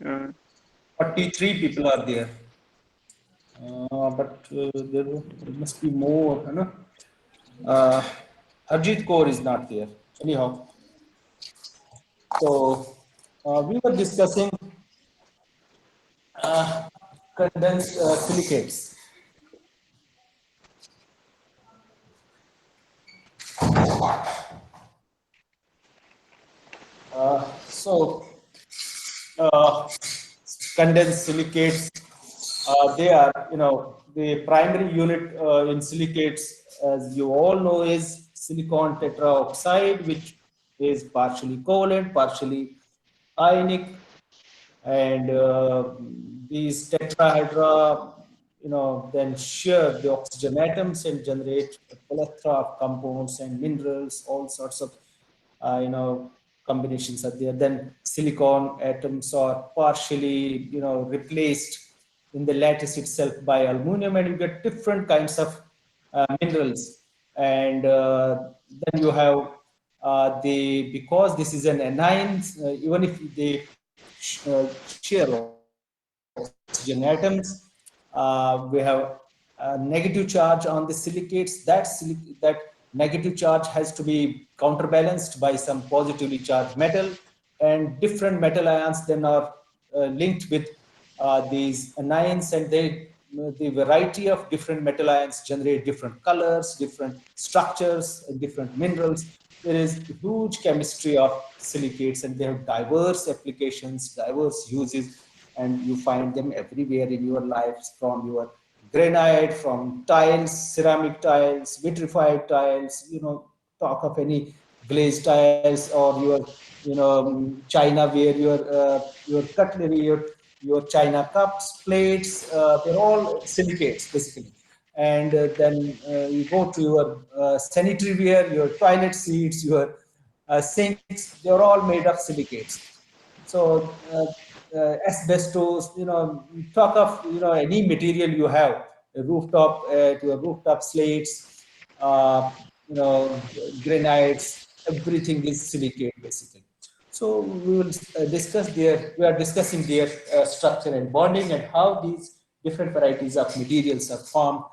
Uh, 43 people are there. But there must be more. You know? Harjit Kaur is not there. Anyhow, so we were discussing condensed silicates. So uh, condensed silicates, they are, the primary unit in silicates, as you all know, is silicon tetraoxide, which is partially covalent, partially ionic, and these tetrahedra, then share the oxygen atoms and generate a plethora of compounds and minerals, all sorts of, combinations are there. Then silicon atoms are partially, replaced in the lattice itself by aluminum, and you get different kinds of minerals. And then you have because this is an anion, even if they share oxygen atoms, we have a negative charge on the silicates. That negative charge has to be counterbalanced by some positively charged metal, and different metal ions then are linked with these anions, and the variety of different metal ions generate different colors, different structures, and different minerals. There is huge chemistry of silicates, and they have diverse applications, diverse uses, and you find them everywhere in your lives, from your granite, from tiles, ceramic tiles, vitrified tiles, talk of any glazed tiles, or your, china, where your cutlery, your china cups, plates, they're all silicates basically. And then you go to your sanitary ware, your toilet seats, your sinks, they're all made of silicates. So asbestos, talk of, any material you have, a rooftop, to a rooftop slates, granites, everything is silicate basically. So we will discuss there. We are discussing their structure and bonding, and how these different varieties of materials are formed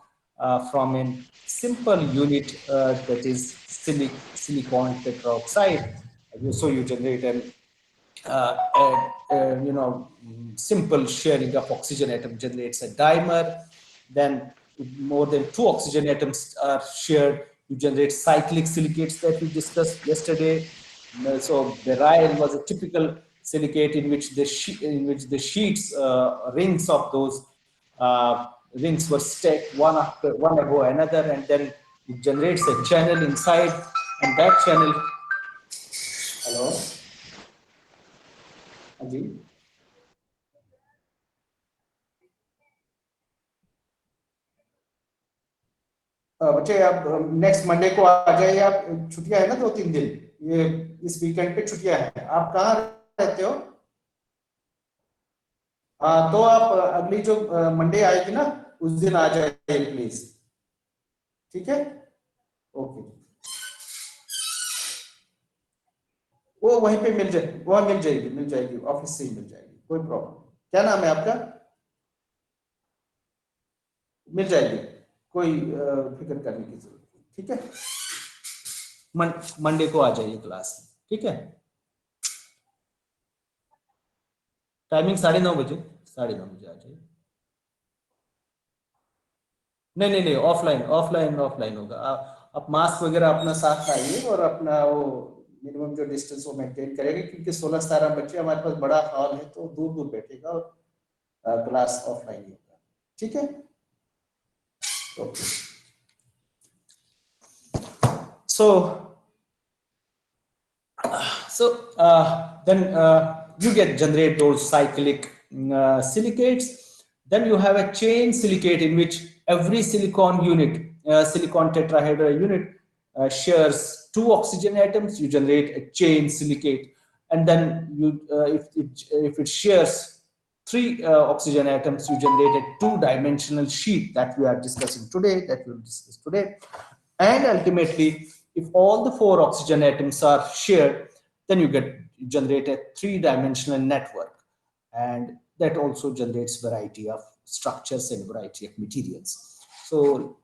from a simple unit, that is silicon tetroxide. So you generate an simple sharing of oxygen atom generates a dimer. Then more than two oxygen atoms are shared, you generate cyclic silicates that we discussed yesterday. So beryl was a typical silicate in which the sheets, rings of those rings were stacked one after one above another, and then it generates a channel inside, and that channel. Hello, Ajit? बच्चे आप next Monday को आ जाइए। आप छुट्टियां है ना 2-3 दिन, ये इस वीकेंड पे छुट्टियां हैं। आप कहाँ रहते हो? हाँ, तो आप अगली जो मंडे आएगी ना, उस दिन आ जाइए प्लीज। ठीक है, ओके। वो वहीं पे मिल जाए, वो मिल जाएगी, ऑफिस से ही मिल जाएगी, कोई प्रॉब्लम। क्या नाम है आपका? मिल जाएगी, कोई फिक्र करने की जरूरत नहीं। ठीक है, मंडे को आ जाइए क्लास में। ठीक है, टाइमिंग 9:30 बजे, 9:30 बजे आ जाइए। नहीं नहीं नहीं, ऑफलाइन ऑफलाइन ऑफलाइन होगा। आप मास्क वगैरह अपना साथ लाइए, और अपना वो मिनिमम जो डिस्टेंस वो मेंटेन करेंगे, क्योंकि 16-17 बच्चे हमारे पास, बड़ा हॉल है, तो दूर दूर बैठेगा, और क्लास ऑफलाइन ही होगा। ठीक है, okay. So then you get generate those cyclic silicates. Then you have a chain silicate in which every silicon unit, silicon tetrahedra unit, shares two oxygen atoms. You generate a chain silicate, and then if it shares three oxygen atoms, you generate a two-dimensional sheet that we are discussing today, that we'll discuss today. And ultimately, if all the four oxygen atoms are shared, then you generate a three-dimensional network. and that also generates variety of structures and variety of materials. So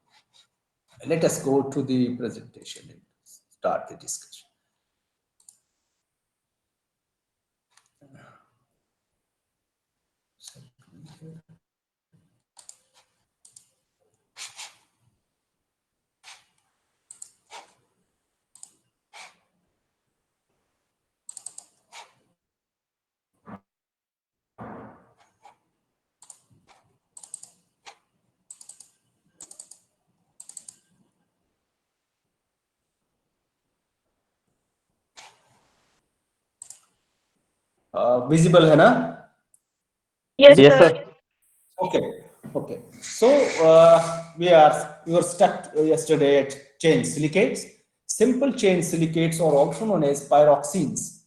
let us go to the presentation and start the discussion. Visible है ना? Yes, Visible? sir. Yes, sir. Okay, okay. So we were stuck yesterday at chain silicates. Simple chain silicates are also known as pyroxenes,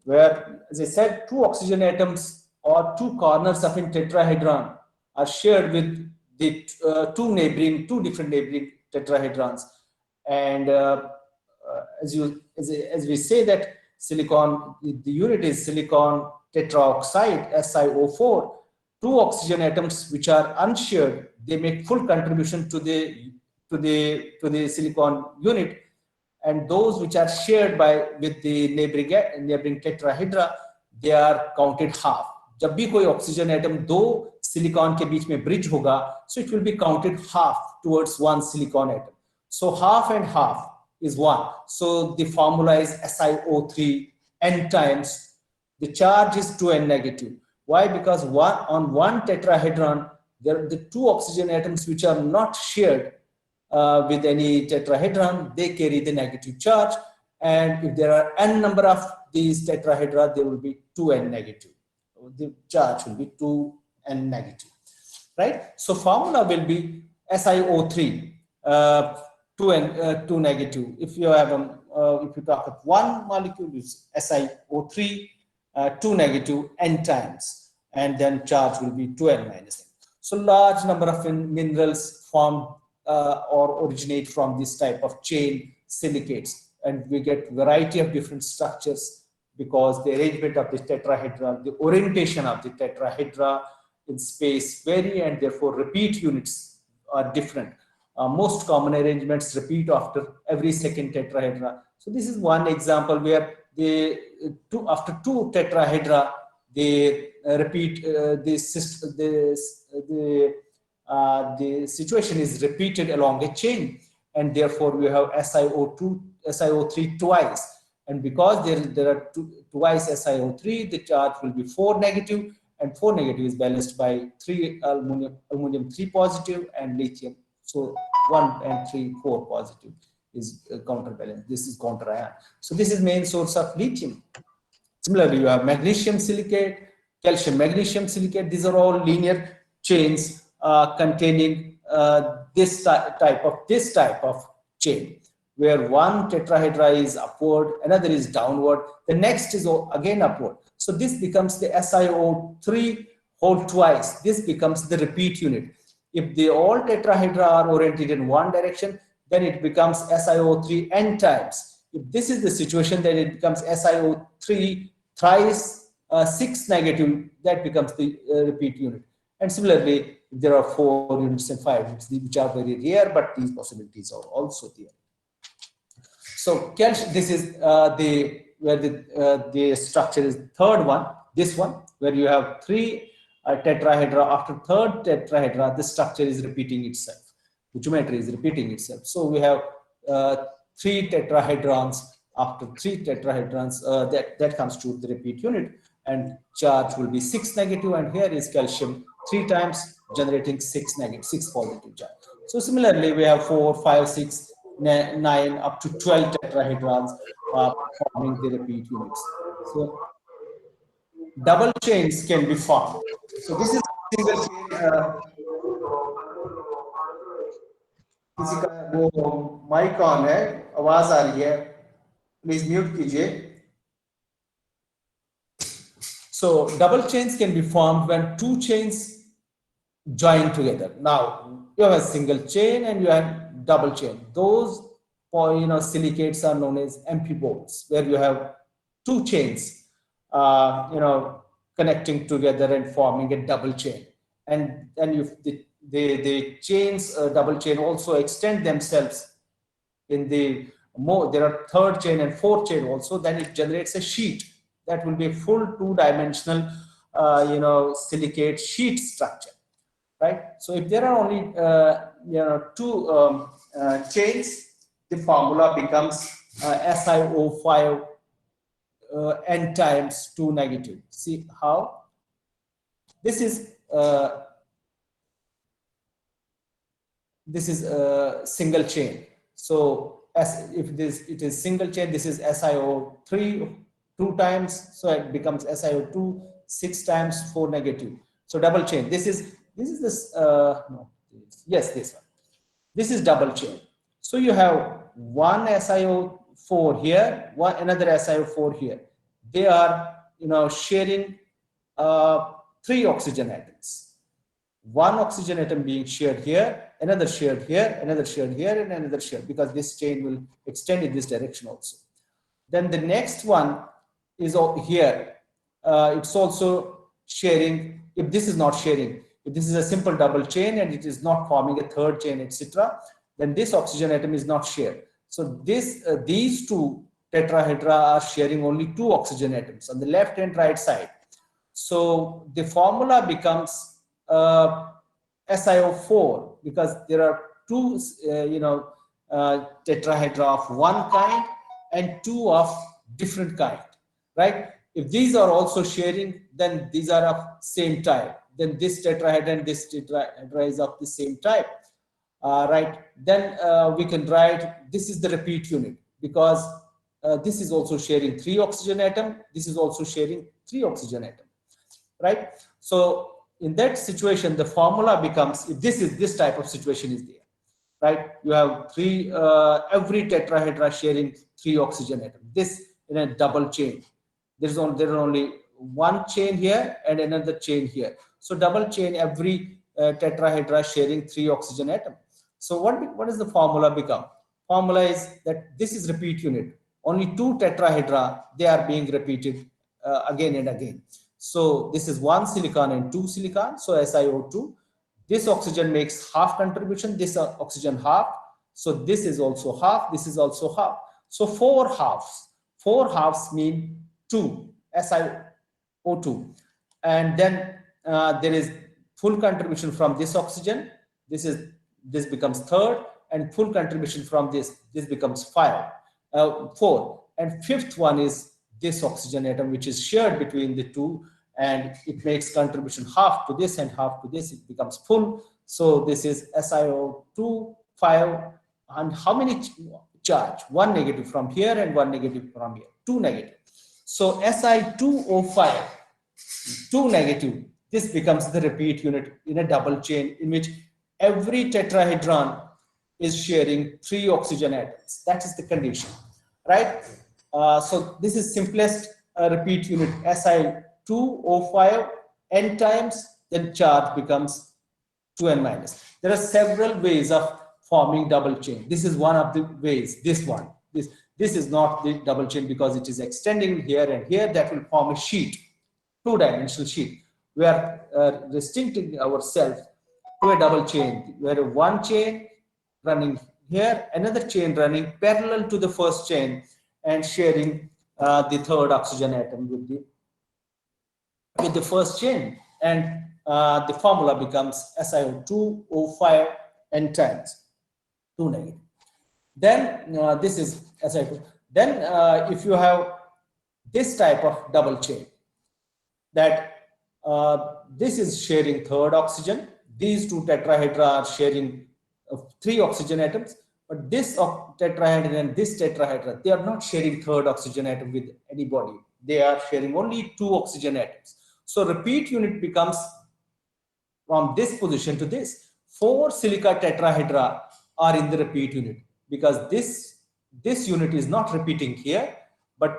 where, as I said, two oxygen atoms or two corners of a tetrahedron are shared with the two different neighboring tetrahedrons, and as we say that silicon, the unit is silicon tetraoxide SiO4. Two oxygen atoms which are unshared, they make full contribution to the silicon unit, and those which are shared by with the neighboring tetrahedra, they are counted half. जब भी कोई oxygen atom दो silicon के बीच में bridge होगा, so it will be counted half towards one silicon atom. So half and half is 1. So the formula is SiO3 n times. The charge is 2n negative. Why? Because on one tetrahedron, there are the two oxygen atoms which are not shared with any tetrahedron, they carry the negative charge. And if there are n number of these tetrahedra, there will be 2n negative. The charge will be 2n negative, right? So formula will be SiO3, 2 negative. If you have if you talk of one molecule, it's SiO3, 2 negative n times, and then charge will be 2n minus n. So large number of minerals form or originate from this type of chain silicates, and we get variety of different structures because the arrangement of the tetrahedra, the orientation of the tetrahedra in space vary, and therefore repeat units are different. Most common arrangements repeat after every second tetrahedra. So this is one example where after two tetrahedra, they repeat the situation is repeated along a chain, and therefore we have SiO3 twice. And because there are twice SiO3, the charge will be 4 negative, and 4 negative is balanced by 3 aluminum 3 positive, and lithium. So 1 and 3, 4 positive is counterbalance. This is counter ion. So this is main source of lithium. Similarly, you have magnesium silicate, calcium magnesium silicate. These are all linear chains containing this type of chain, where one tetrahedra is upward, another is downward, the next is again upward. So this becomes the SiO3 whole twice. This becomes the repeat unit. If the all tetrahedra are oriented in one direction, then it becomes SiO3 n times. If this is the situation, then it becomes SiO3 thrice 6 negative, that becomes the repeat unit. And similarly, there are 4 units and 5 units, which are very rare, but these possibilities are also there. So this is where the structure is third one, this one, where you have 3 tetrahedra. After third tetrahedra, the structure is repeating itself. The geometry is repeating itself. So we have 3 tetrahedrons. After 3 tetrahedrons, that comes to the repeat unit, and charge will be 6 negative, and here is calcium 3 times, generating 6 negative, 6 positive charge. So similarly, we have 4, 5, 6, 9 up to 12 tetrahedrons forming the repeat units. So double chains can be formed. So this is single chain. किसी का वो mic on है, आवाज आ रही है, please mute कीजिए. So double chains can be formed when two chains join together. Now you have a single chain and you have double chain. Those silicates are known as amphiboles, where you have two chains connecting together and forming a double chain. And then if the chains, double chain also extend themselves in the more, there are third chain and fourth chain also, then it generates a sheet that will be a full two-dimensional silicate sheet structure, right? So if there are only two chains, the formula becomes SiO5 n times 2 negative. See how this is a single chain. So as if this it is single chain, this is SiO3 2 times, so it becomes SiO2 6 times 4 negative. So double chain. This is this no, yes, this one. This is double chain. So you have one SiO4 here, one another SiO4 here. They are sharing three oxygen atoms. One oxygen atom being shared here, another shared here, another shared here, and another shared, because this chain will extend in this direction also. Then the next one is here. It's also sharing. If this is not sharing, if this is a simple double chain and it is not forming a third chain, etc., then this oxygen atom is not shared. So these two tetrahedra are sharing only two oxygen atoms on the left and right side. So the formula becomes SiO4, because there are two, tetrahedra of one kind and two of different kind, right? If these are also sharing, then these are of same type. Then this tetrahedra and this tetrahedra is of the same type, right? Then we can write this is the repeat unit, because this is also sharing three oxygen atom. This is also sharing three oxygen atom, right? So in that situation, the formula becomes, if this type of situation is there, right? You have three, every tetrahedra sharing three oxygen atoms. This in a double chain. There is only one chain here and another chain here. So double chain, every tetrahedra sharing three oxygen atom. So what does the formula become? Formula is that this is repeat unit. Only two tetrahedra, they are being repeated again and again. So this is one silicon and two silicon, so SiO2. This oxygen makes half contribution, this oxygen half. So this is also half, this is also half. So four halves. Four halves mean two, SiO2. And then there is full contribution from this oxygen. This becomes third, and full contribution from this becomes four. And fifth one is this oxygen atom, which is shared between the two, and it makes contribution half to this and half to this. It becomes full. So this is SiO2 5. And how many charge? One negative from here and one negative from here. Two negative. So Si2O5, 2 negative. This becomes the repeat unit in a double chain in which every tetrahedron is sharing three oxygen atoms. That is the condition, right? So this is simplest repeat unit, Si2O5 n times, then charge becomes 2n minus. There are several ways of forming double chain. This is one of the ways. This is not the double chain because it is extending here and here. That will form a sheet, two-dimensional sheet. We are restricting ourselves to a double chain, where one chain running here, another chain running parallel to the first chain and sharing the third oxygen atom with the first chain, and the formula becomes SiO2O5 n times 2 negative. Then this is SiO2. Then if you have this type of double chain, that this is sharing third oxygen, these two tetrahedra are sharing three oxygen atoms, but this tetrahedron and this tetrahedron, they are not sharing third oxygen atom with anybody. They are sharing only two oxygen atoms. So repeat unit becomes from this position to this. Four silica tetrahedra are in the repeat unit, because this unit is not repeating here, but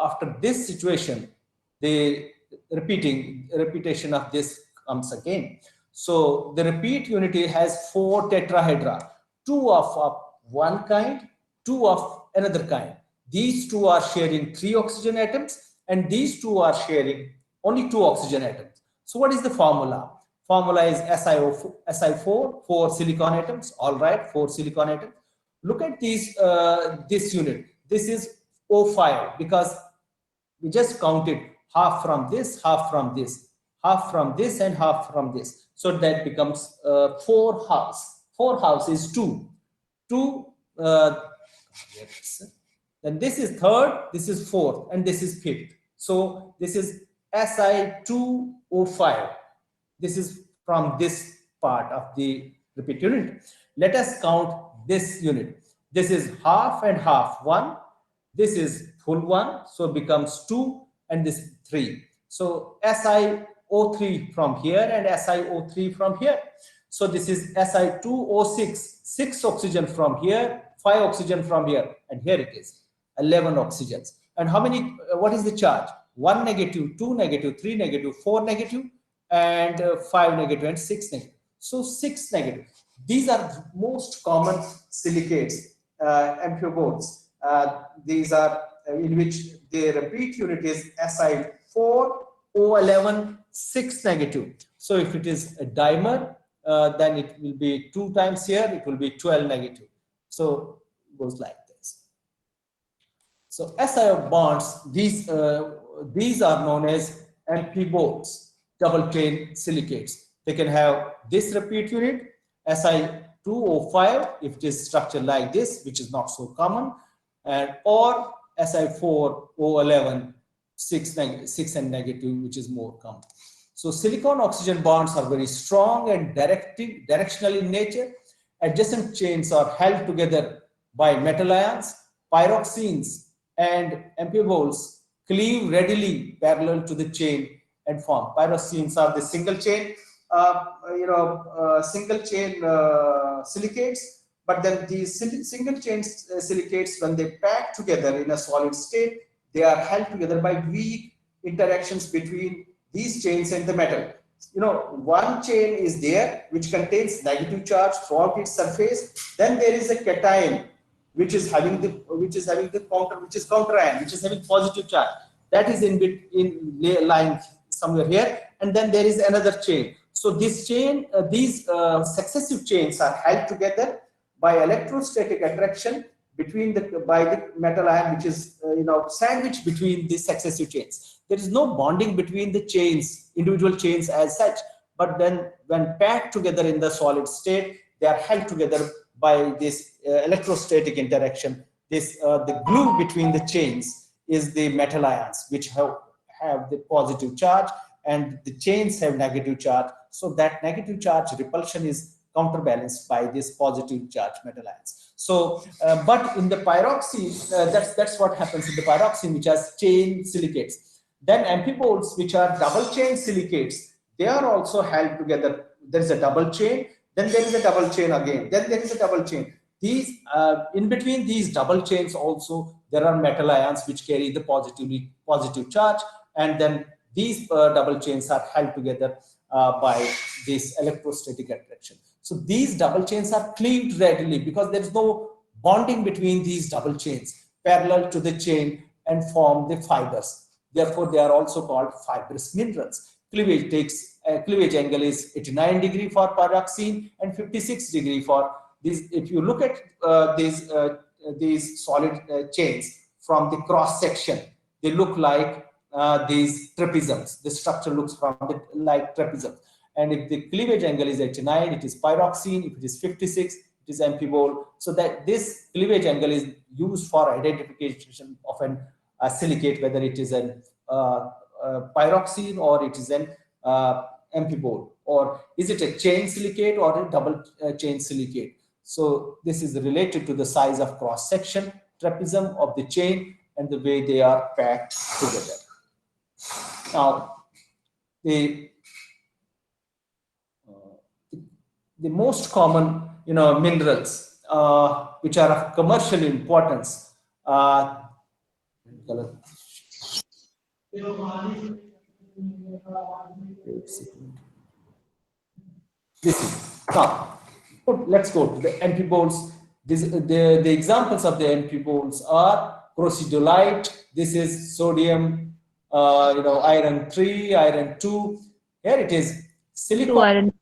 after this situation, the repetition of this comes again. So the repeat unit has four tetrahedra, two of one kind, two of another kind. These two are sharing three oxygen atoms, and these two are sharing only 2 oxygen atoms. So what is the formula? Formula is Si4, 4 silicon atoms. All right, 4 silicon atoms. Look at this unit. This is O5 because we just counted half from this, half from this, half from this, and half from this. So that becomes 4 halves. 4 halves is 2. 2, then this is third, this is fourth, and this is fifth. So this is Si2O5. This is from this part of the repeat unit. Let us count this unit. This is half and half, 1. This is full 1, so becomes 2, and this 3. So SiO3 from here and SiO3 from here. So this is Si2O6, 6 oxygen from here, 5 oxygen from here, and here it is 11 oxygens. And how many, what is the charge? 1 negative, 2 negative, 3 negative, 4 negative, and 5 negative, and 6 negative. So 6 negative. These are most common silicates, amphiboles. These are in which the repeat unit is Si4O11, 6 negative. So if it is a dimer, then it will be 2 times here, it will be 12 negative. So it goes like this. So SiO bonds, these are known as amphiboles, double chain silicates. They can have this repeat unit, Si2O5, if it is structured like this, which is not so common, and or Si4O11, 6 and negative, which is more common. So silicon oxygen bonds are very strong and directional in nature. Adjacent chains are held together by metal ions. Pyroxenes and amphiboles cleave readily parallel to the chain and form. Pyroxenes are the single chain, silicates. But then these single chain silicates, when they pack together in a solid state, they are held together by weak interactions between these chains and the metal. One chain is there which contains negative charge throughout its surface. Then there is a cation which is having the counter ion, which is having positive charge. That is in line somewhere here, and then there is another chain. So this chain, these successive chains are held together by electrostatic attraction by the metal ion, which is sandwiched between the successive chains. There is no bonding between the chains, individual chains as such, but then when packed together in the solid state, they are held together by this electrostatic interaction. The glue between the chains is the metal ions, which have the positive charge, and the chains have negative charge. So that negative charge repulsion is counterbalanced by this positive charge metal ions. So, but in the pyroxene, that's what happens in the pyroxene, which has chain silicates. Then amphiboles, which are double chain silicates, they are also held together. There is a double chain, then there is a double chain again, then there is a double chain. These in between these double chains also there are metal ions which carry the positive charge, and then these double chains are held together by this electrostatic attraction. So these double chains are cleaved readily because there is no bonding between these double chains parallel to the chain and form the fibers. Therefore, they are also called fibrous minerals. Cleavage angle is 89 degree for pyroxene and 56 degree for these. If you look at these solid chains from the cross section, they look like these trapezoids. The structure looks like trapezoids. And if the cleavage angle is 89, it is pyroxene. If it is 56, it is amphibole. So that this cleavage angle is used for identification of a silicate, whether it is an pyroxene or it is an amphibole, or is it a chain silicate or a double chain silicate. So this is related to the size of cross section, trapezium of the chain, and the way they are packed together. Now, the most common minerals which are of commercial importance this is now. Let's go to the amphiboles. The examples of the amphiboles are crocidolite. This is sodium iron 3, iron 2. Here it is Two silicon iron.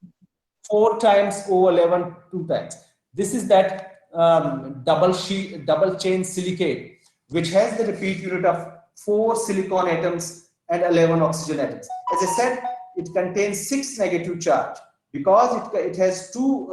4 times O11 2 times. This is that double chain silicate, which has the repeat unit of 4 silicon atoms and 11 oxygen atoms. As I said, it contains 6 negative charge because it has two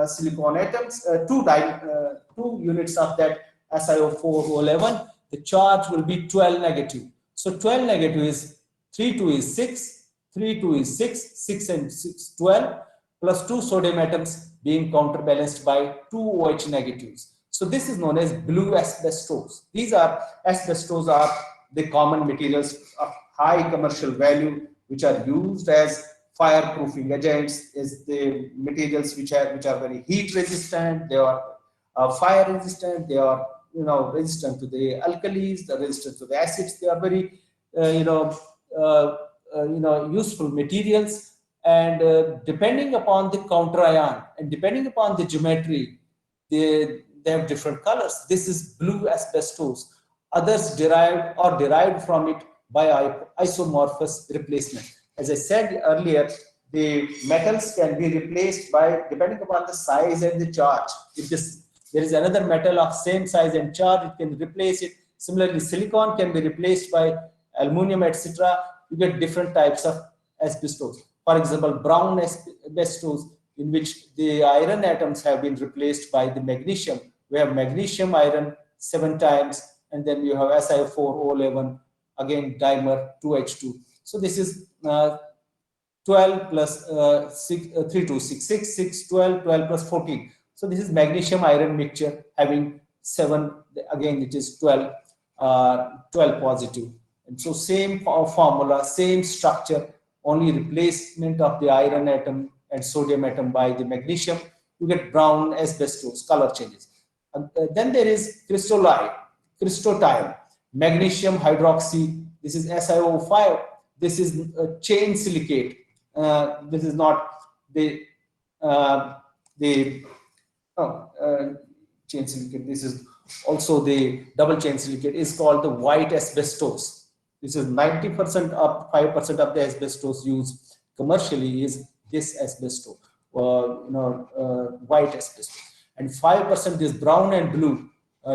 silicon atoms, two units of that SiO4O11. The charge will be 12 negative. So 12 negative is 3 2 is 6, 3 2 is 6, 6 and 6 12, plus 2 sodium atoms being counterbalanced by 2 OH negatives. So this is known as blue asbestos. These are asbestos are the common materials of high commercial value which are used as fireproofing agents, is the materials which are very heat resistant. They are fire resistant. They are resistant to the alkalis. They are resistant to the acids. They are very uh, useful materials. And depending upon the counter ion and depending upon the geometry, they have different colors. This is blue asbestos. Others derived from it by isomorphous replacement. As I said earlier, the metals can be replaced by depending upon the size and the charge. If there is another metal of same size and charge, it can replace it. Similarly, silicon can be replaced by aluminum, etc. You get different types of asbestos. For example, brown asbestos, in which the iron atoms have been replaced by the magnesium. We have magnesium iron 7 times, and then you have SiO4O11, again dimer 2H2. So this is 12 plus 3 2 6 6 6 12 12 plus 14. So this is magnesium iron mixture having 7, again it is 12 12 positive. And so same formula, same structure, only replacement of the iron atom and sodium atom by the magnesium. You get brown asbestos, color changes. And then there is crystotile, magnesium hydroxy. This is SiO5. This is chain silicate. This is not the the oh, chain silicate. This is also the double chain silicate. Is called the white asbestos. This is 90% up, 5% of the asbestos used commercially is this asbestos, white asbestos, and 5% is brown and blue.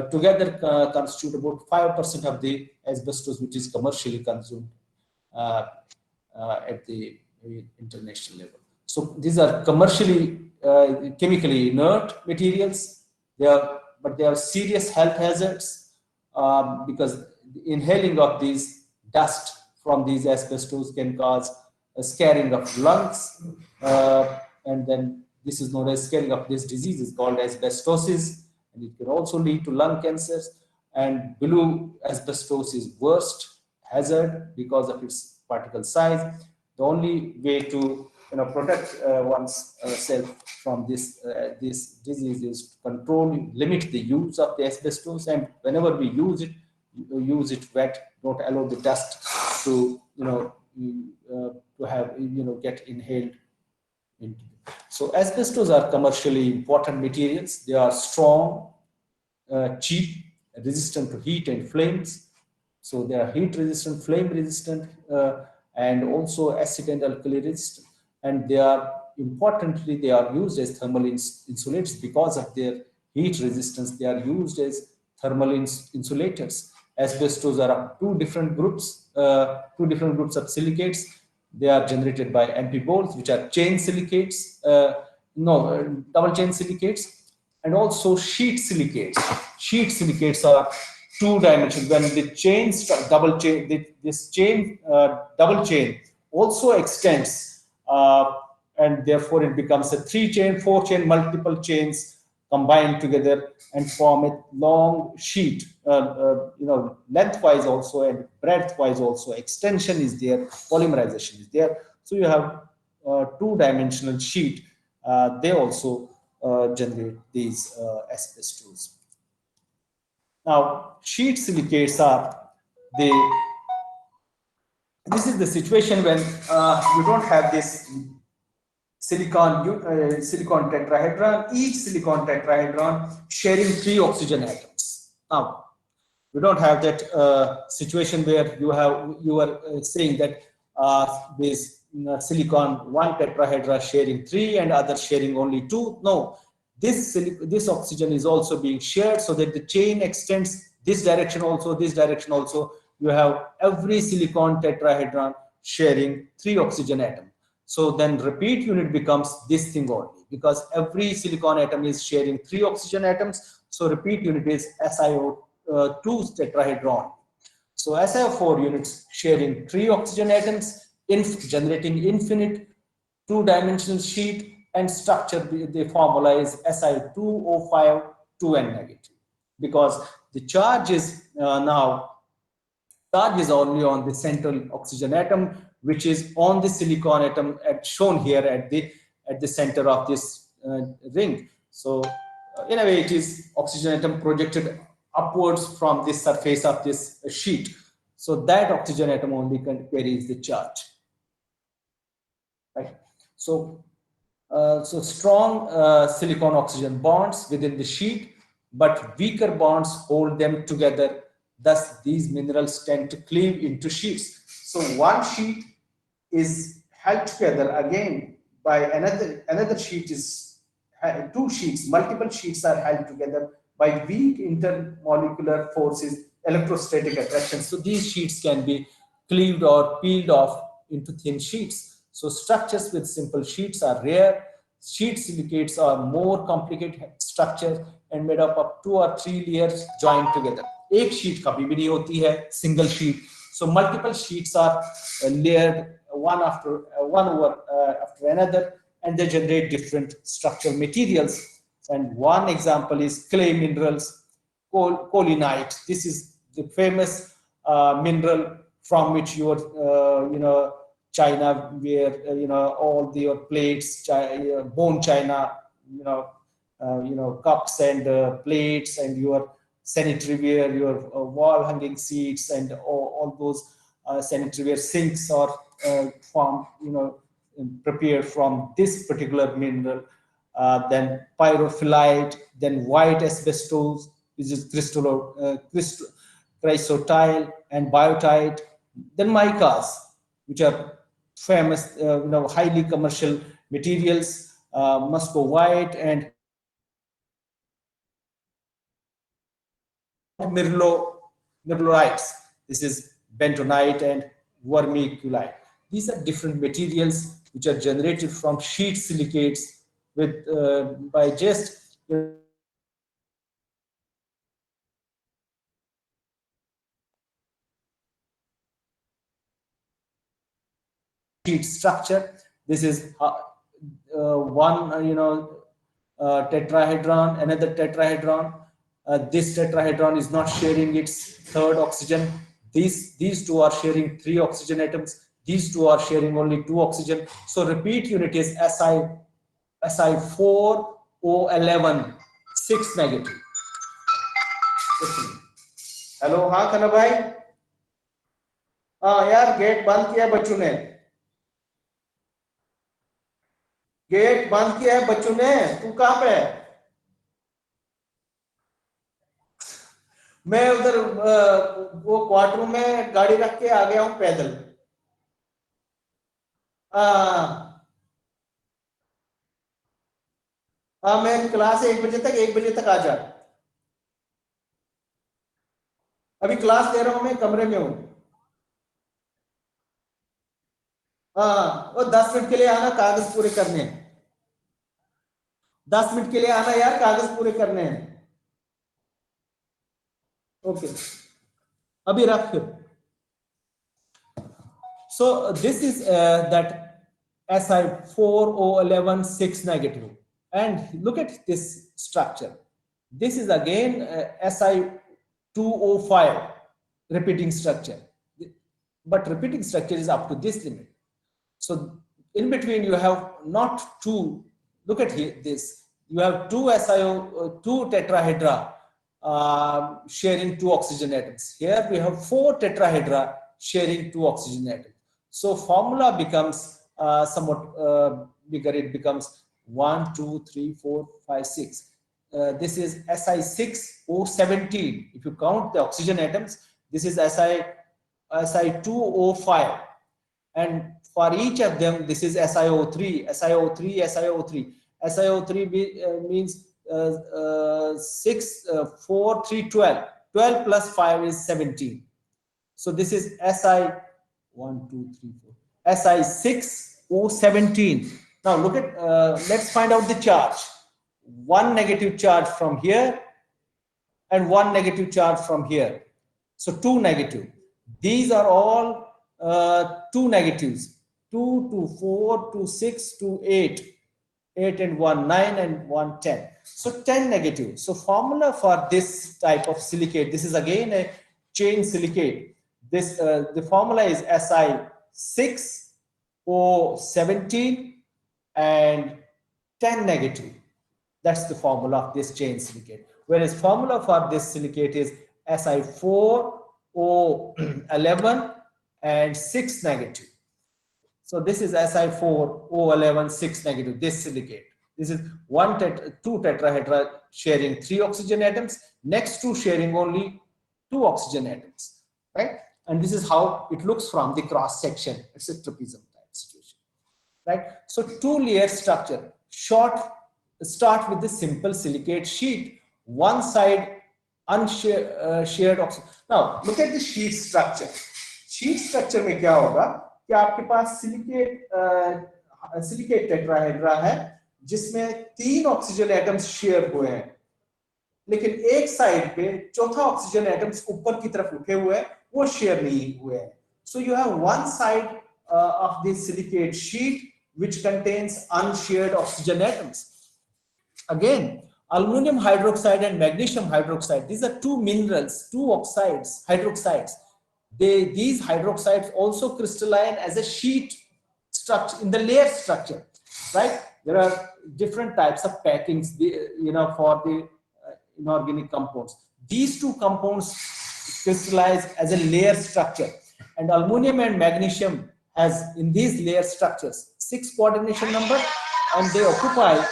Together constitute about 5% of the asbestos which is commercially consumed uh, at the international level. So these are commercially chemically inert materials. But they are serious health hazards because inhaling of these dust from these asbestos can cause a scarring of lungs, and then this is known as scarring of this disease is called asbestosis, and it can also lead to lung cancers. And blue asbestos is worst hazard because of its particle size. The only way to protect one's self from this disease is to limit the use of the asbestos, and whenever we use it wet. Don't allow the dust to to have get inhaled into. So asbestos are commercially important materials. They are strong, cheap, resistant to heat and flames. So they are heat resistant, flame resistant, and also acid and alkali resistant. And they are importantly, they are used as thermal insulators because of their heat resistance. They are used as thermal insulators. Asbestos are of two different groups of silicates. They are generated by amphiboles, which are chain silicates, double chain silicates, and also sheet silicates. Sheet silicates are two-dimensional. When the double chain, this chain double chain also extends, and therefore it becomes a 3-chain, 4-chain, multiple chains combined together and form a long sheet. Lengthwise also and breadthwise also. Extension is there, polymerization is there. So you have two-dimensional sheet. They also generate these asbestos. Now, sheet silicates are the. This is the situation when you don't have this silicon tetrahedron, each silicon tetrahedron sharing 3 oxygen atoms. Now, We don't have that situation where you are saying that this silicon one tetrahedra sharing three and other sharing only two. No, this oxygen is also being shared so that the chain extends this direction also. You have every silicon tetrahedron sharing three oxygen atoms. So then repeat unit becomes this thing only because every silicon atom is sharing three oxygen atoms. So repeat unit is SiO2 tetrahedron. So SiO4 units sharing three oxygen atoms, generating infinite two-dimensional sheet, and structure the formula is Si2O5 2N negative because the charge is now charge is only on the central oxygen atom, which is on the silicon atom shown here at the center of this ring. So in a way, it is oxygen atom projected upwards from the surface of this sheet. So that oxygen atom only carries the charge, right? So so strong silicon oxygen bonds within the sheet, but weaker bonds hold them together. Thus, these minerals tend to cleave into sheets. So one sheet is held together again by another sheet is two sheets, multiple sheets are held together by weak intermolecular forces, electrostatic attraction. So these sheets can be cleaved or peeled off into thin sheets. So structures with simple sheets are rare. Sheet silicates are more complicated structures and made up of two or three layers joined together. एक sheet कभी भी नहीं होती है single sheet. So multiple sheets are layered one after one over after another, and they generate different structural materials. And one example is clay minerals, colinite. This is the famous mineral from which your China, where all the plates, bone china, cups and plates, and your sanitary ware, your wall hanging seats, and all those sanitary ware sinks are formed, prepared from this particular mineral. Then pyrophyllite, then white asbestos, which is chrysotile and biotite, then micas, which are famous, highly commercial materials, Moscow white and mirrolites. This is bentonite and vermiculite. These are different materials which are generated from sheet silicates with by just sheet structure. This is one, tetrahedron, another tetrahedron. This tetrahedron is not sharing its third oxygen. These two are sharing three oxygen atoms. These two are sharing only two oxygen. So repeat unit is Si4O11 6 negative. Hello हाँ खाना भाई हाँ यार gate बंद किया बच्चों ने gate बंद किया है बच्चों ने तू कहाँ पे है मैं उधर वो क्वार्टर में गाड़ी रख के आ गया हूँ पैदल हाँ हाँ मैं क्लास 1 बजे तक आ जा अभी क्लास ले रहा हूँ मैं कमरे में हूँ हाँ वो 10 मिनट के लिए आना कागज पूरे करने हैं 10 मिनट के लिए आना यार कागज पूरे करने हैं ओके अभी रख फिर So this is that Si4O11 6 negative. And look at this structure. This is again Si2O5 repeating structure. But repeating structure is up to this limit. So in between you have not two, look at here, this, you have two tetrahedra sharing two oxygen atoms. Here we have four tetrahedra sharing two oxygen atoms. So formula becomes somewhat bigger. It becomes 1, 2, 3, 4, 5, 6. this is Si6O17. If you count the oxygen atoms, this is Si2O5, and for each of them, this is SiO3, SiO3, SiO3. SiO3 means 6, 4, 3, 12. 12 plus 5 is 17. So this is Si 1, 2, 3, 4. Si6O17. Now look at, let's find out the charge. One negative charge from here and one negative charge from here. So two negative. These are all two negatives. 2 to 4 to 6 to 8. 8 and 1, 9 and 1, 10. So 10 negative. So formula for this type of silicate, this is again a chain silicate. This the formula is Si6O17 and 10 negative. That's the formula of this chain silicate. Whereas formula for this silicate is Si4O11 and 6 negative. So this is Si4O11 6 negative, this silicate. This is two tetrahedra sharing 3 oxygen atoms, next two sharing only 2 oxygen atoms, right? And this is how it looks from the cross section. It's a trapezium type situation, right? So two-layer structure. Start with the simple silicate sheet. One side shared oxygen. Now look at the sheet structure. Sheet structure में क्या होगा कि आपके पास silicate tetrahedra है जिसमें 3 oxygen atoms share हुए हैं, लेकिन एक साइड पे चौथा ऑक्सीजन एटम्स ऊपर की तरफ उठे हुए हैं, वो शेयर नहीं हुए हैं. So you have one side of the silicate sheet which contains unshared oxygen atoms. Again, aluminum hydroxide and magnesium hydroxide, these are two minerals, two oxides, hydroxides. These hydroxides also crystalline as a sheet structure in the layer structure, right? There are different types of packings, for the inorganic compounds. These two compounds crystallize as a layer structure, and aluminum and magnesium has in these layer structures 6 coordination number, and they occupy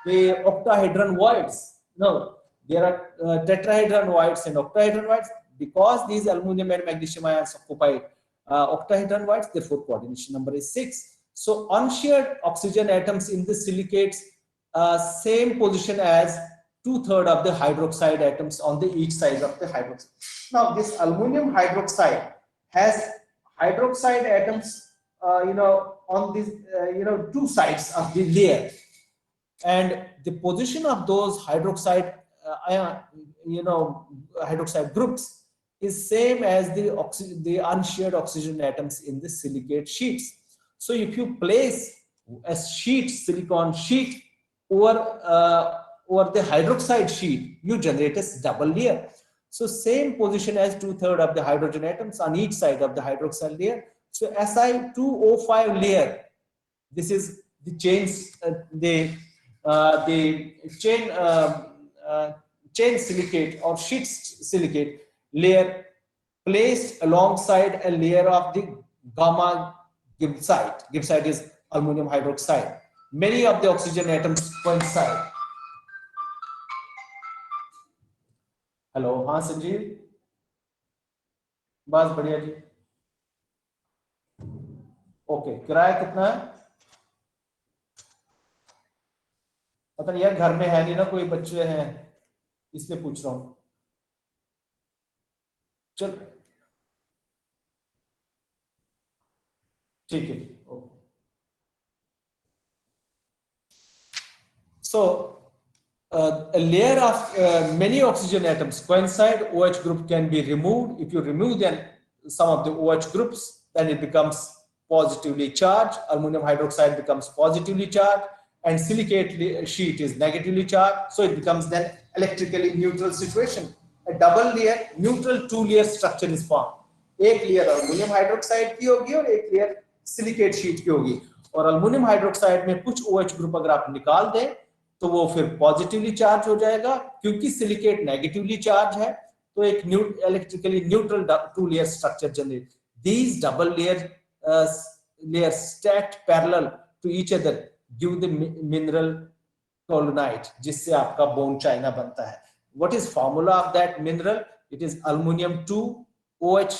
the octahedron voids. No, there are tetrahedron voids and octahedron voids. Because these aluminum and magnesium ions occupy octahedron voids, therefore coordination number is 6. So unshared oxygen atoms in the silicates, same position as 2/3 of the hydroxide atoms on the each side of the hydroxide. Now this aluminum hydroxide has hydroxide atoms, on these, two sides of the layer, and the position of those hydroxide, hydroxide groups is same as the unshared oxygen atoms in the silicate sheets. So if you place a silicon sheet over the hydroxide sheet, you generate a double layer. So same position as 2/3 of the hydrogen atoms on each side of the hydroxide layer. So Si2O5 layer, this is the chains, the chain silicate or sheet silicate layer placed alongside a layer of the gamma gibbsite. Gibbsite is aluminum hydroxide. Many of the oxygen atoms coincide. Hello, हाँ संजीव, बस बढ़िया जी. Okay, किराया कितना है? मतलब यार घर में है नहीं ना, कोई बच्चे हैं इसलिए पूछ रहा हूँ. चल ठीक है. So a layer of many oxygen atoms coincide. OH group can be removed. If you remove then some of the OH groups, then it becomes positively charged. Aluminum hydroxide becomes positively charged, and silicate sheet is negatively charged. So it becomes then electrically neutral situation. A double layer neutral two-layer structure is formed. एक layer aluminium hydroxide की होगी और एक layer silicate sheet की होगी. और aluminium hydroxide में कुछ OH ग्रुप अगर आप निकाल दें तो वो फिर पॉजिटिवली चार्ज हो जाएगा. क्योंकि सिलिकेट नेगेटिवली चार्ज है तो एक electrically neutral two layer structure generate. These double layers stacked parallel to each other give the mineral कोलोनाइट, जिससे आपका बोन चाइना बनता है. What is formula of that mineral? It is aluminium 2 OH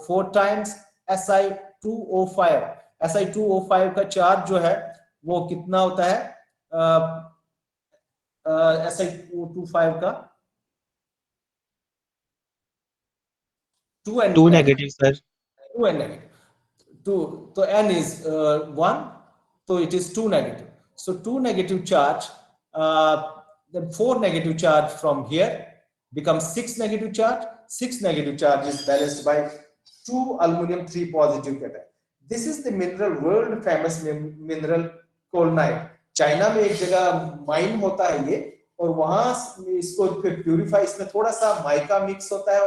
4 times Si2O5. Si2O5 का charge जो है वो कितना होता है? Si2O5 का 2 and Two negative, sir. 2 and negative. 2, so n is 1, so it is 2 negative. So 2 negative charge, then 4 negative charge from here becomes 6 negative charge. 6 negative charge is balanced by 2 aluminum 3 positive cation. This is the mineral, world famous mineral kaolinite. China में एक जगह mine होता है ये, और वहां इसको फिर प्यूरिफाई, इसमें थोड़ा सा माइका मिक्स होता है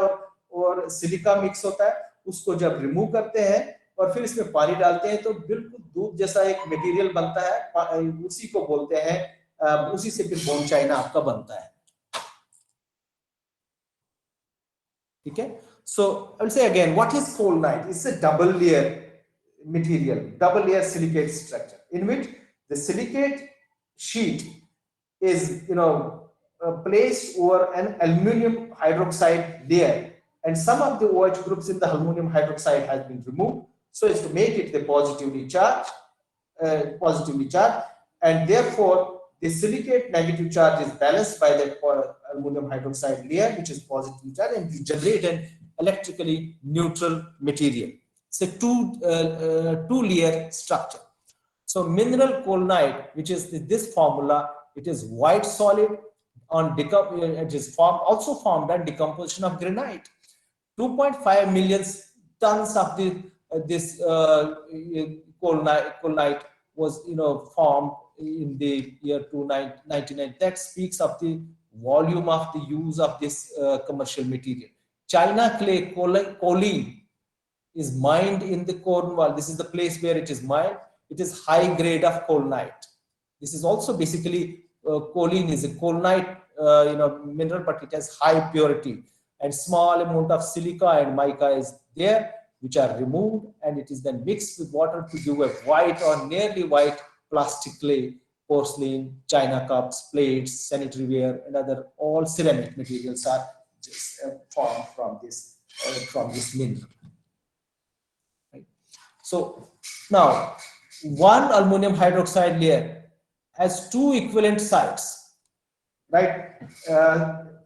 और सिलिका मिक्स होता है. उसको जब रिमूव करते हैं और फिर इसमें पानी डालते हैं तो बिल्कुल दूध जैसा एक मटेरियल बनता है, उसी को बोलते हैं, उसी से फिर बोन चाइना आपका बनता है. ठीक है. So I will say again, what is coalnite? It's a double layer material, double layer silicate structure in which the silicate sheet is placed over an aluminum hydroxide layer, and some of the OH groups in the aluminum hydroxide has been removed so as to make it the positively charged, and therefore the silicate negative charge is balanced by the aluminum hydroxide layer, which is positively charged, and you generate an electrically neutral material. It's a two layer structure. So mineral coalnite, which is this formula, it is white solid on it is also formed on decomposition of granite. 2.5 million tons of this coalnite was formed in the year 1999. That speaks of the volume of the use of this commercial material. China clay choline is mined in the Cornwall. This is the place where it is mined. It is high grade of coalnite. This is also basically choline is a coalnite mineral, but it has high purity, and small amount of silica and mica is there, which are removed, and it is then mixed with water to give a white or nearly white plastic clay, porcelain, china cups, plates, sanitary ware, and other all ceramic materials are just, formed from this mineral. Right. So now one aluminum hydroxide layer has two equivalent sides, right?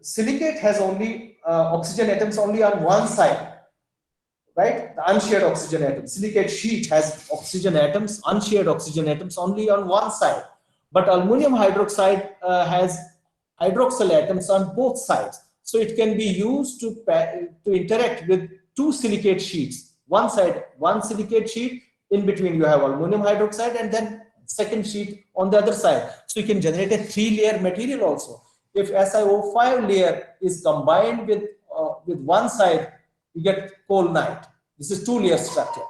Silicate has only oxygen atoms only on one side, right? The unshared oxygen atom. Silicate sheet has oxygen atoms, unshared oxygen atoms only on one side, but aluminum hydroxide has hydroxyl atoms on both sides. So it can be used to interact with two silicate sheets. One side, one silicate sheet, in between you have aluminum hydroxide, and then second sheet on the other side. So you can generate a 3-layer material also. If SiO5 layer is combined with one side, you get coalnite. This is 2-layer structure.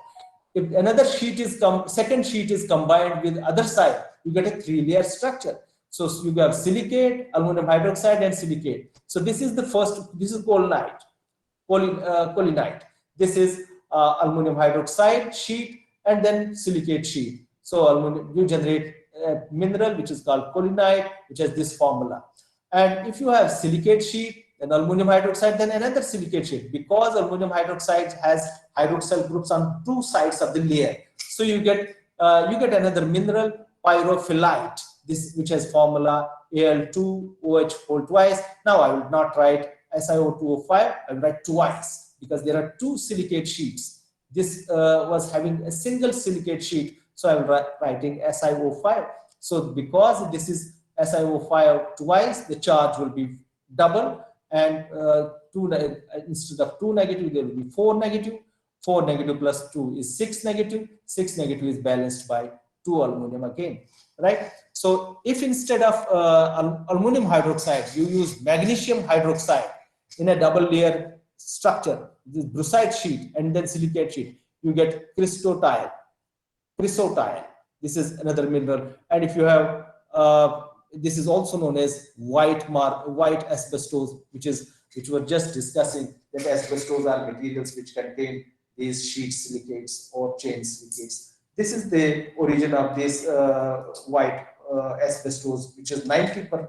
If another sheet is second sheet is combined with other side, you get a 3-layer structure. So you have silicate, aluminum hydroxide, and silicate. So this is the first. This is coalnite, coalinite. This is aluminum hydroxide sheet, and then silicate sheet. So aluminum, you generate a mineral which is called coalinite, which has this formula. And if you have silicate sheet, then aluminum hydroxide, then another silicate sheet, because aluminum hydroxide has hydroxyl groups on two sides of the layer. So you get another mineral, pyrophyllite, this which has formula Al2OH whole twice. Now I will not write SiO2O5, I will write twice because there are two silicate sheets. This was having a single silicate sheet, so I am writing SiO5. So because this is SiO5 twice, the charge will be double, and instead of 2 negative, there will be 4 negative. 4 negative plus 2 is 6 negative. 6 negative is balanced by 2 aluminum again, right? So if instead of aluminum hydroxide, you use magnesium hydroxide in a double layer structure, this brucite sheet and then silicate sheet, you get chrysotile. This is another mineral. And if you have this is also known as white asbestos, which we're just discussing, that asbestos are materials which contain these sheet silicates or chain silicates. This is the origin of this white asbestos, which is 95%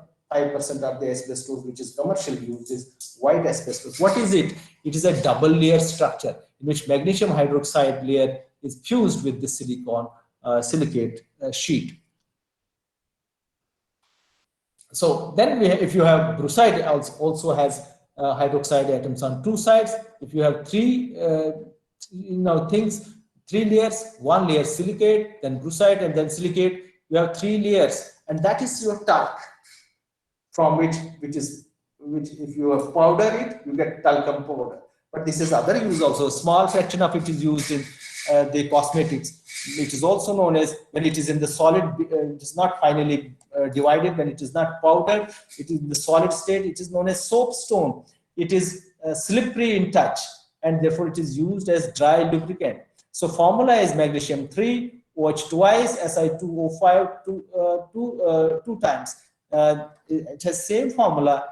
of the asbestos which is commercially used, is white asbestos. What is it? It is a double layer structure in which magnesium hydroxide layer is fused with the silicate sheet. So then if you have brucite, also has hydroxide atoms on two sides. If you have three things, three layers, one layer silicate, then brucite, and then silicate, you have three layers, and that is your talc, from which if you have powder it, you get talcum powder. But this is other use also. A small fraction of it is used in the cosmetics. It is also known as, when it is in the solid, it is not finally divided, when it is not powdered, it is in the solid state, it is known as soapstone. It is slippery in touch, and therefore it is used as dry lubricant. So formula is magnesium 3, OH twice, Si2O5 two times. It has same formula.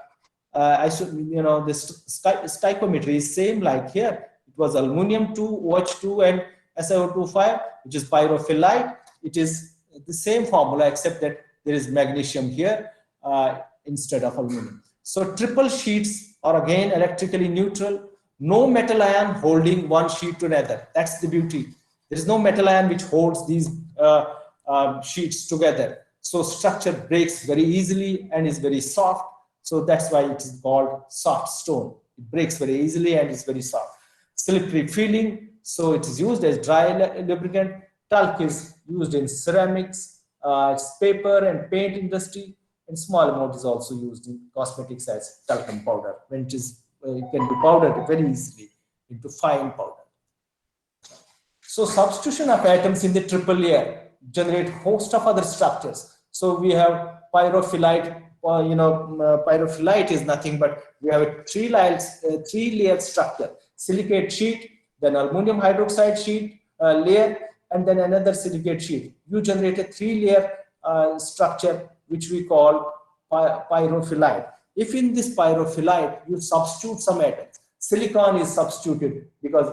I should, the stoichiometry is same like here. It was aluminum 2, OH2, and SiO2 5, which is pyrophyllite. It is the same formula except that there is magnesium here instead of aluminum. So triple sheets are again electrically neutral. No metal ion holding one sheet to another. That's the beauty. There is no metal ion which holds these sheets together. So structure breaks very easily and is very soft. So that's why it is called soft stone. It breaks very easily and is very soft. Slippery feeling. So it is used as dry lubricant. Talc is used in ceramics, it's paper and paint industry, and small amount is also used in cosmetics as talcum powder. When it can be powdered very easily into fine powder. So substitution of atoms in the triple layer generate host of other structures. So we have pyrophyllite. Pyrophyllite is nothing but we have a three-layer structure: silicate sheet, then aluminum hydroxide sheet layer, and then another silicate sheet. You generate a three-layer structure which we call pyrophyllite. If in this pyrophyllite you substitute some atoms, silicon is substituted, because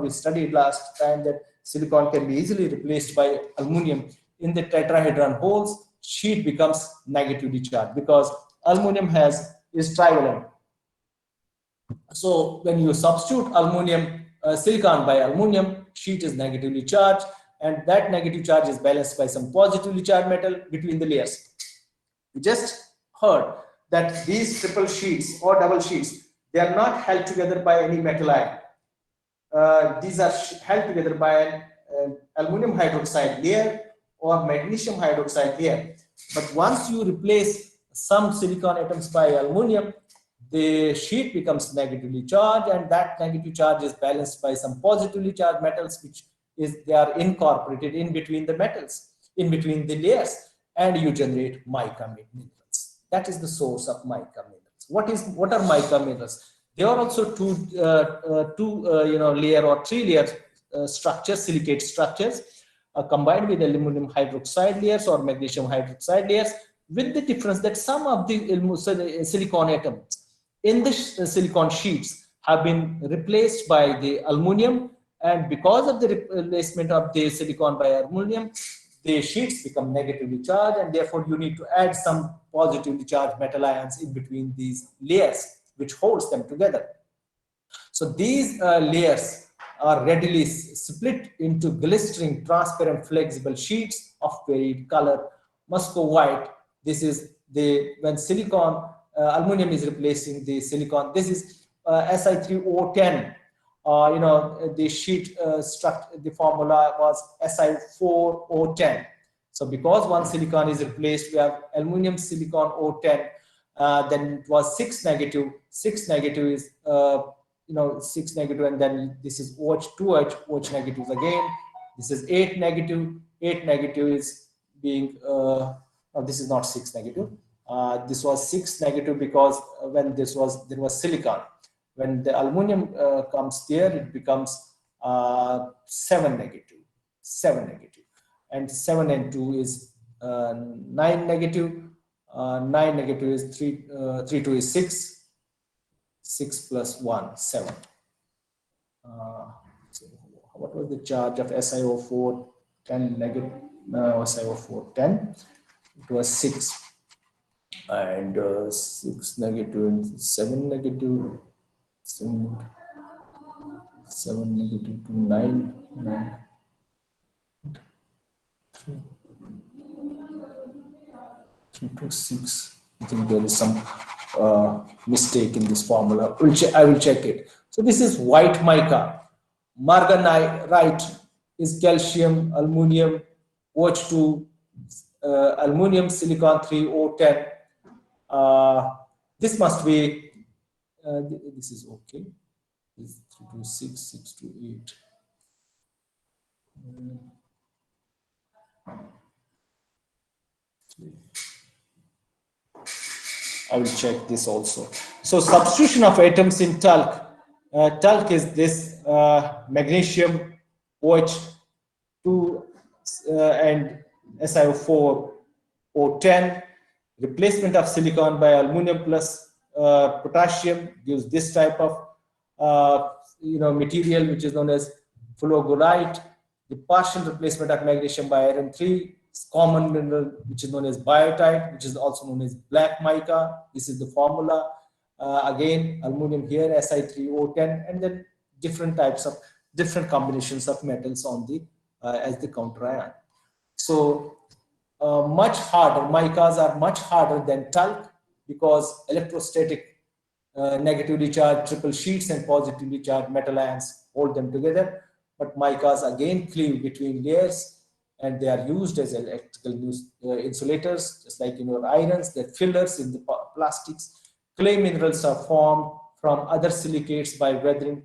we studied last time that silicon can be easily replaced by aluminum. In the tetrahedron holes, sheet becomes negatively charged because aluminum is trivalent. So when you substitute silicon by aluminum, sheet is negatively charged, and that negative charge is balanced by some positively charged metal between the layers. We just heard that these triple sheets or double sheets, they are not held together by any metal ion. These are held together by an aluminum hydroxide layer or magnesium hydroxide layer. But once you replace some silicon atoms by aluminum, the sheet becomes negatively charged, and that negative charge is balanced by some positively charged metals, which they are incorporated in between the metals, in between the layers, and you generate mica minerals. That is the source of mica minerals. What are mica minerals? They are also two layer or three layer structures, silicate structures, combined with aluminum hydroxide layers or magnesium hydroxide layers, with the difference that some of the silicon atoms in the silicon sheets have been replaced by the aluminum, and because of the replacement of the silicon by aluminum, the sheets become negatively charged, and therefore you need to add some positively charged metal ions in between these layers, which holds them together. So these layers are readily split into glistering, transparent, flexible sheets of varied color. Musco white, this is when silicon, aluminum is replacing the silicon. This is Si3O10. The sheet the formula was Si4O10. So because one silicon is replaced, we have aluminum silicon O10. Then it was 6 negative. 6 negative is 6 negative, and then this is OH negatives again. This is 8 negative. 8 negative is being no, this is not 6 negative. This was 6 negative because when there was silicon. When the aluminum comes there, it becomes 7 negative. 7 negative, and 7 and 2 is 9 negative. 9 negative is 3. 3 2 is 6. 6 plus 1, 7. So what was the charge of SiO4 10 negative? SiO4 10. it was 6, and 6 negative and 7 negative, 7, 7 negative to 9, 9 3 to 6. I think there is some mistake in this formula. I will check it. So this is white mica. Marganite is calcium, aluminium, OH2, aluminium, silicon 3, O10. This must be, this is okay. This is 3 to 6, 6 to 8. I will check this also. So substitution of atoms in talc. Talc is this magnesium OH2 and SiO4 O10. Replacement of silicon by aluminum plus potassium gives this type of material, which is known as fulgurite. The partial replacement of magnesium by iron 3 is common mineral, which is known as biotite, which is also known as black mica. This is the formula. Again, aluminum here, Si3O10, and then different types of different combinations of metals on the as the counter ion. So much harder, micas are much harder than talc because electrostatic negatively charged triple sheets and positively charged metal ions hold them together. But micas again cleave between layers, and they are used as electrical insulators, just like in your irons. They're fillers in the plastics. Clay minerals are formed from other silicates by weathering.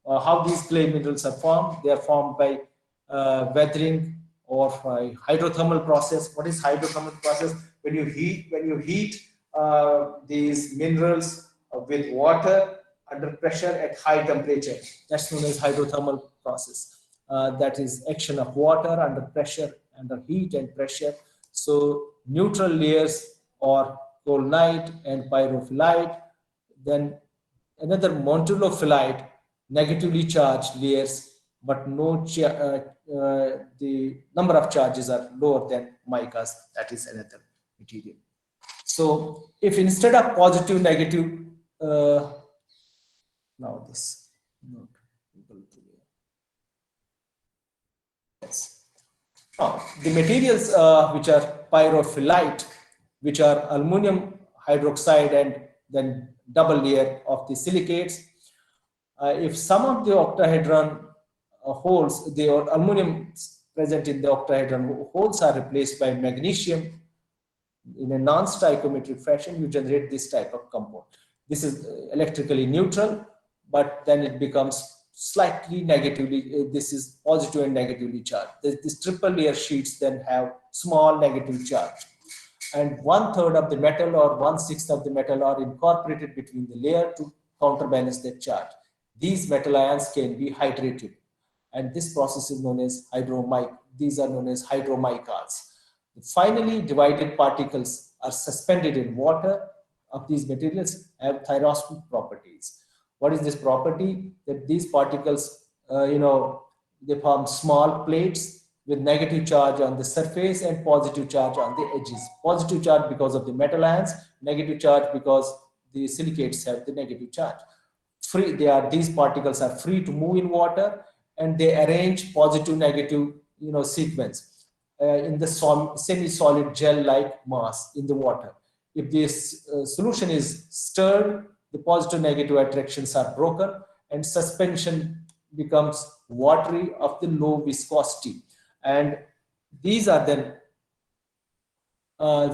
How these clay minerals are formed? They are formed by weathering or by hydrothermal process. What is hydrothermal process? When you heat these minerals with water under pressure at high temperature. That's known as hydrothermal process. That is action of water under pressure, under heat and pressure. So neutral layers or coalnite and pyrophyllite. Then another montulophyllite, negatively charged layers, but the number of charges are lower than micas. That is another material. So if instead of positive, negative, now this, not able to, yes. Now the materials which are pyrophyllite, which are aluminum hydroxide and then double layer of the silicates. If some of the octahedron holes, the aluminum present in the octahedron holes are replaced by magnesium in a non-stoichiometric fashion, you generate this type of compound. This is electrically neutral, but then it becomes slightly negatively, this is positive and negatively charged. These triple layer sheets then have small negative charge. And 1/3 of the metal or 1/6 of the metal are incorporated between the layer to counterbalance that charge. These metal ions can be hydrated. And this process is known as these are known as hydromicas. Finally, divided particles are suspended in water of these materials have thyrosmic properties. What is this property? That these particles, they form small plates with negative charge on the surface and positive charge on the edges. Positive charge because of the metal ions, negative charge because the silicates have the negative charge. These particles are free to move in water, and they arrange positive negative sequence in the semi-solid gel-like mass in the water. If this solution is stirred, the positive negative attractions are broken and suspension becomes watery of the low viscosity. And these are then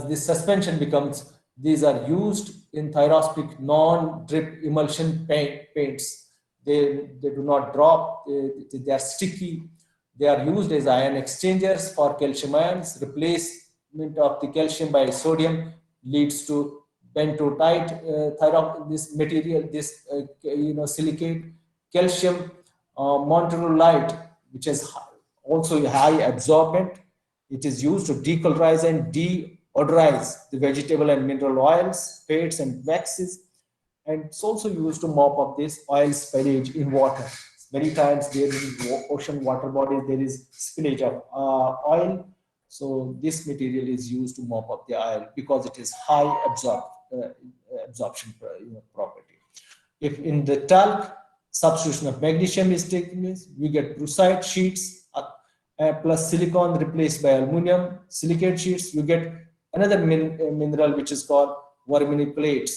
this suspension becomes, these are used in thyrosmic non-drip emulsion paints. They do not drop, they are sticky. They are used as ion exchangers for calcium ions. Replacement of the calcium by sodium leads to pentotite this material, this silicate. Calcium monterolite, which is also high absorbent. It is used to decolorize and deodorize the vegetable and mineral oils, fats, and waxes. And it's also used to mop up this oil spillage in water. Many times there in ocean water bodies, there is spillage of oil. So this material is used to mop up the oil because it is high absorption property. If in the talc substitution of magnesium is taken place, we get brucite sheets plus silicon replaced by aluminum silicate sheets. You get another mineral which is called verminiplates.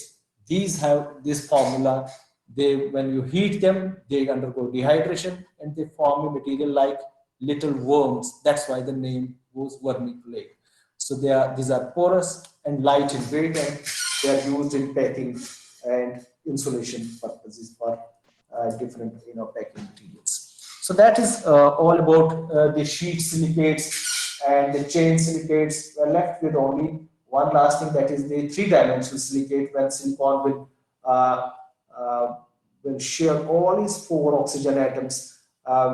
These have this formula. They, when you heat them, they undergo dehydration and they form a material like little worms. That's why the name was vermiculate. So these are porous and light in weight, and they are used in packing and insulation purposes for different packing materials. So that is all about the sheet silicates and the chain silicates. We're left with only one last thing, that is the three-dimensional silicate, when silicon uh, uh, will share all its four oxygen atoms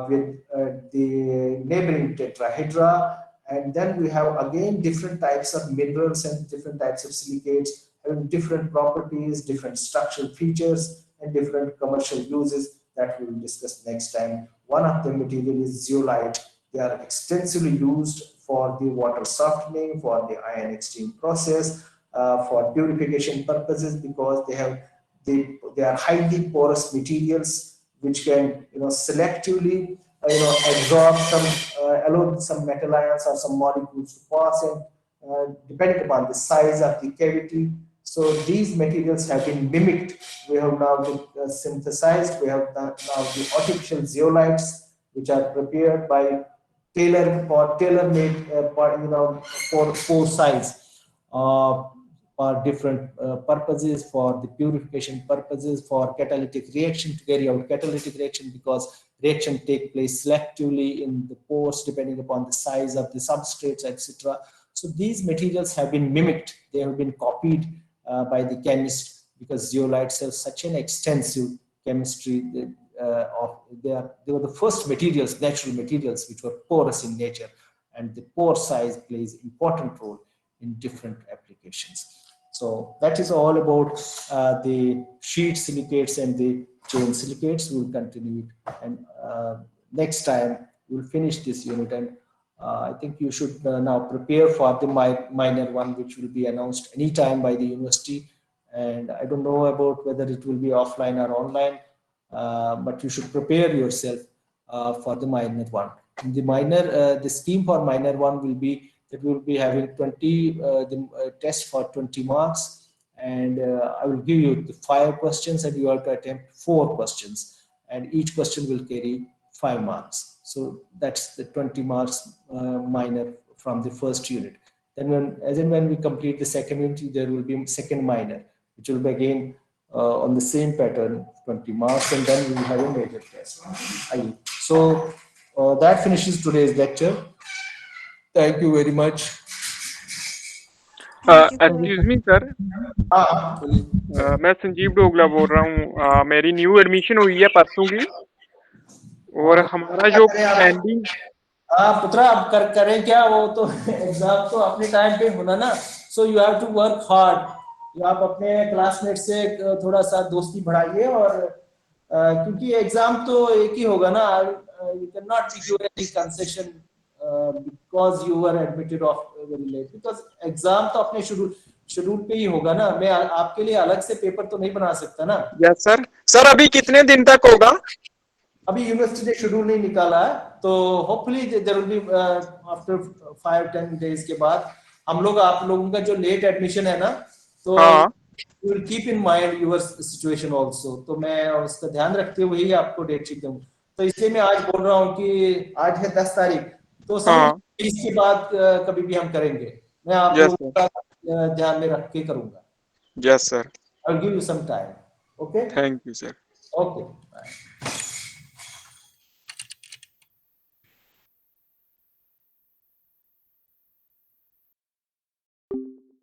with the neighboring tetrahedra. And then we have again different types of minerals and different types of silicates having different properties, different structural features, and different commercial uses that we will discuss next time. One of the material is zeolite. They are extensively used for the water softening, for the ion exchange process, for purification purposes, because they are highly porous materials which can selectively absorb some allow some metal ions or some molecules to pass in depending upon the size of the cavity. So these materials have been mimicked. We have now synthesized. We have now the artificial zeolites, which are prepared by tailor-made for size. For different purposes, for the purification purposes, for catalytic reaction, to carry out catalytic reaction, because reaction take place selectively in the pores depending upon the size of the substrates, etc. So these materials have been mimicked, they have been copied by the chemist, because zeolites have such an extensive chemistry. They were the first materials, natural materials, which were porous in nature, and the pore size plays important role in different applications. So that is all about the sheet silicates and the chain silicates. We'll continue it, and next time we'll finish this unit. And I think you should now prepare for the minor one, which will be announced anytime by the university. And I don't know about whether it will be offline or online, but you should prepare yourself for the minor one. In the minor, the scheme for minor one will be that we will be having 20 test for 20 marks, and I will give you the 5 questions, and you have to attempt 4 questions, and each question will carry 5 marks. So that's the 20 marks minor from the first unit. Then when we complete the second unit, there will be second minor, which will be again on the same pattern, 20 marks, and then we will have a major test. So that finishes today's lecture. Thank you very much. Thank you, sir. Excuse me sir, मैं संजीव डोगला बोल रहा हूँ। मेरी new admission हुई है परसों की, और हमारा जो पेंडिंग। हाँ पुत्रा, अब करें क्या, वो तो एग्जाम तो अपने टाइम पे होना ना। So you have to work hard. आप अपने क्लासमेट से थोड़ा सा दोस्ती बढ़ाइए, और क्योंकि एग्जाम तो एक ही होगा ना। You can not give any concession because you were admitted of very late, because exam तो अपने शेड्यूल पे ही होगा ना। मैं आपके लिए अलग से पेपर तो नहीं बना सकता ना। Yes sir. सर अभी कितने दिन तक होगा? अभी यूनिवर्सिटी ने शेड्यूल नहीं निकाला है, तो hopefully there will be after 5-10 days के बाद हम लोग, आप लोगों का जो लेट एडमिशन है ना, तो you will keep in mind your situation also. तो मैं उसका ध्यान रखते हुए ही आपको डेट शीट दूंगा। तो इसलिए मैं आज बोल रहा हूँ कि आज है 10 तारीख, तो समझ इसके बाद कभी भी हम करेंगे। मैं आप लोगों का ध्यान में रख के करूंगा। Yes sir. I will give you some time. Okay, thank you sir. Okay, bye.